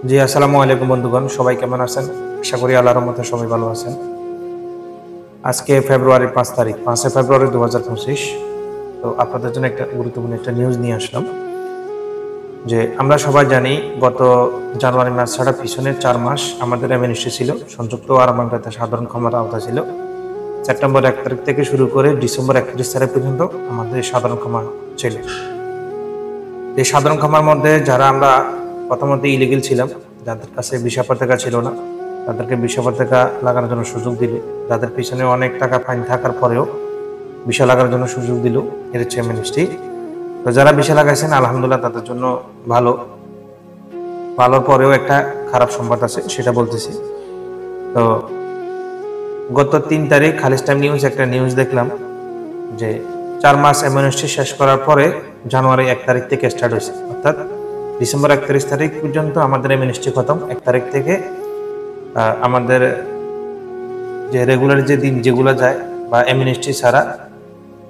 জি, আসসালামু আলাইকুম বন্ধুগণ, সবাই কেমন আছেন? আশা করি আল্লাহর রহমতে সবাই ভালো আছেন। আজকে ফেব্রুয়ারির 5 তারিখ, 5 ফেব্রুয়ারি 2025। তো আপনাদের জন্য একটা গুরুত্বপূর্ণ একটা নিউজ নিয়ে আসলাম যে আমরা সবাই জানি গত জানুয়ারি মাস ছাড়া পিছনের 4 মাস আমাদের এমএনএসটি ছিল, সংযুক্ত আরব আমিরাতের সাধারণ ক্ষমতা আওতা ছিল। সেপ্টেম্বর 1 তারিখ থেকে শুরু করে ডিসেম্বর 31 তারিখ পর্যন্ত আমাদের সাধারণ ক্ষমা ছিল। এই সাধারণ ক্ষমার মধ্যে যারা আমরা প্রথমত ইলিগেল ছিলাম, যাদের কাছে ভিসা পতাকা ছিল না, তাদেরকে ভিসা পতাকা লাগানোর জন্য সুযোগ দিল। যাদের পিছনে অনেক টাকা ফাইন থাকার পরেও ভিসা লাগানোর জন্য সুযোগ দিল, এর হচ্ছে মিনিস্ট্রি। তো যারা ভিসা লাগাইছেন আলহামদুলিল্লাহ, তাদের জন্য ভালো। ভালোর পরেও একটা খারাপ সংবাদ আছে, সেটা বলতেছি। তো গত 3 তারিখ খালিজ টাইম নিউজ একটা নিউজ দেখলাম যে 4 মাস এমএনএসটি শেষ করার পরে জানুয়ারি 1 তারিখ থেকে স্টার্ট হয়েছে, অর্থাৎ ডিসেম্বর 31 তারিখ পর্যন্ত আমাদের এমএনএসটি খতম। 1 তারিখ থেকে আমাদের যে রেগুলার যে দিন যেগুলো যায় বা এমএনএসটি ছাড়া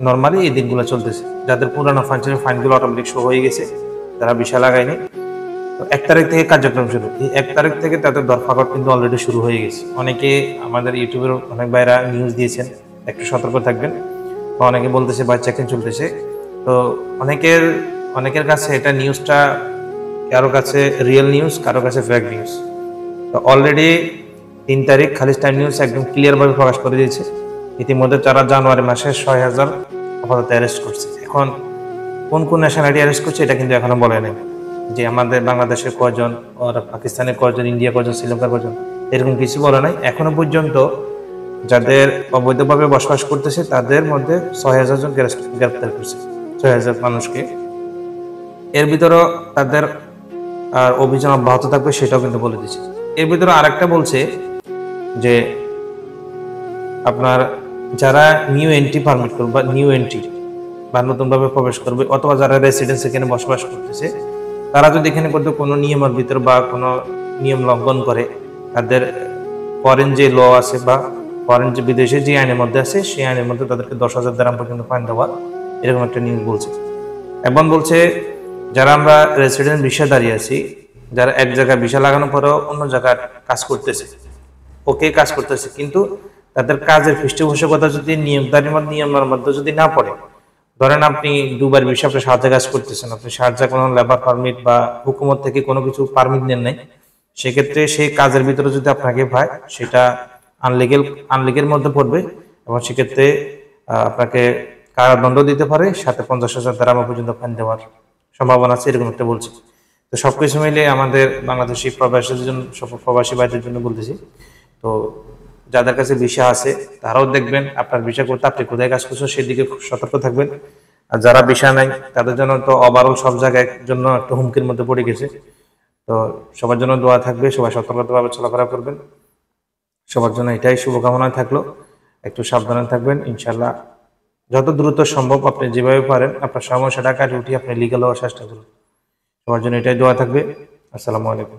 নর্মালি এই দিনগুলো চলতেছে। যাদের পুরানো ফাইন ছিল, ফাইনগুলো অটোমেটিক শো হয়ে গেছে, তারা ভিসা লাগায়নি। তো 1 তারিখ থেকে কার্যক্রম শুরু। এই 1 তারিখ থেকে তাদের দরফাকট কিন্তু অলরেডি শুরু হয়ে গেছে। অনেকে আমাদের ইউটিউবের অনেক ভাইরা নিউজ দিয়েছেন, একটু সতর্ক থাকবেন। বা অনেকে বলতেছে ভাই চেকিং চলতেছে। তো অনেকের কাছে এটা নিউজটা, কারো কাছে রিয়েল নিউজ, কারো কাছে ফেক নিউজ। তো অলরেডি 3 তারিখ খালিজ টাইম নিউজ একদম ক্লিয়ারভাবে প্রকাশ করে দিয়েছে ইতিমধ্যে তারা জানুয়ারি মাসে 6,000 আপাতত অ্যারেস্ট করছে। এখন কোন কোন ন্যাশনালিটি অ্যারেস্ট করছে এটা কিন্তু এখনো বলে নাই, যে আমাদের বাংলাদেশের কয়জন, আর পাকিস্তানের কয়জন, ইন্ডিয়া কয়জন, শ্রীলঙ্কার কয়জন, এরকম কিছু বলে নাই এখনো পর্যন্ত। যাদের অবৈধভাবে বসবাস করতেছে তাদের মধ্যে 6,000 জন গ্রেপ্তার করছে, 6,000 মানুষকে। এর ভিতরেও তাদের আর অভিযান অব্যাহত থাকবে, সেটাও কিন্তু বলে দিচ্ছে। এর ভিতরে আরেকটা বলছে যে আপনার যারা নিউ এন্ট্রি পারমিট করবে বা নিউ এন্ট্রি বা নতুনভাবে প্রবেশ করবে, অথবা যারা রেসিডেন্স এখানে বসবাস করতেছে, তারা যদি এখানে করতে কোনো নিয়মের ভিতর বা কোনো নিয়ম লঙ্ঘন করে, তাদের ফরেন যে ল আছে বা ফরেন যে বিদেশে যে আইনের মধ্যে আছে, সেই আইনের মধ্যে তাদেরকে 10,000 দিরহাম পর্যন্ত ফাইন দেওয়া, এরকম একটা নিউজ বলছে। এবং বলছে যারা আমরা রেসিডেন্ট ভিসা দাঁড়িয়ে আছি, যারা এক জায়গায় ভিসা লাগানোর পরেও অন্য জায়গায় কাজ করতেছে, ওকে কাজ করতেছে, কিন্তু তাদের কাজের পৃষ্ঠপোষকতা যদি নিয়মের মধ্যে যদি না পড়ে, ধরেন আপনি দুবার ভিসা, আপনি শারজা কাজ করতেছেন, আপনি শারজা কোনো লেবার পারমিট বা হুকুমত থেকে কোনো কিছু পারমিট নেন নাই, সেক্ষেত্রে সেই কাজের ভিতরে যদি আপনাকে পায়, সেটা আনলিগের মধ্যে পড়বে। এবং সেক্ষেত্রে আপনাকে কারাদণ্ড দিতে পারে, সাথে 50,000 দিরহাম পর্যন্ত ফাইন দেওয়ার সম্ভাবনা আছে, এরকম একটা বলছে। তো সবকিছু মিলে আমাদের বাংলাদেশি প্রবাসীদের জন্য, সব প্রবাসী ভাইদের জন্য বলতেছি, তো যাদের কাছে ভিসা আছে তারাও দেখবেন আপনার ভিসা করতে আপনি কোথায় কাজ করছেন সেদিকে খুব সতর্ক থাকবেন। আর যারা ভিসা নাই তাদের জন্য তো ওভারঅল সব জায়গায় জন্য একটা হুমকির মধ্যে পড়ে গেছে। তো সবার জন্য দোয়া থাকবে, সবাই সতর্কতাভাবে চলাফেরা করবেন। সবার জন্য এটাই শুভকামনা থাকলো। একটু সাবধানে থাকবেন ইনশাল্লাহ। যত দ্রুত সম্ভব আপনি যেভাবে পারেন আপনার সমস্যাটা কাটিয়ে উঠিয়ে আপনি লিগ্যাল হওয়ার চেষ্টা করুন। সবার জন্য এটাই দোয়া থাকবে। আসসালামু আলাইকুম।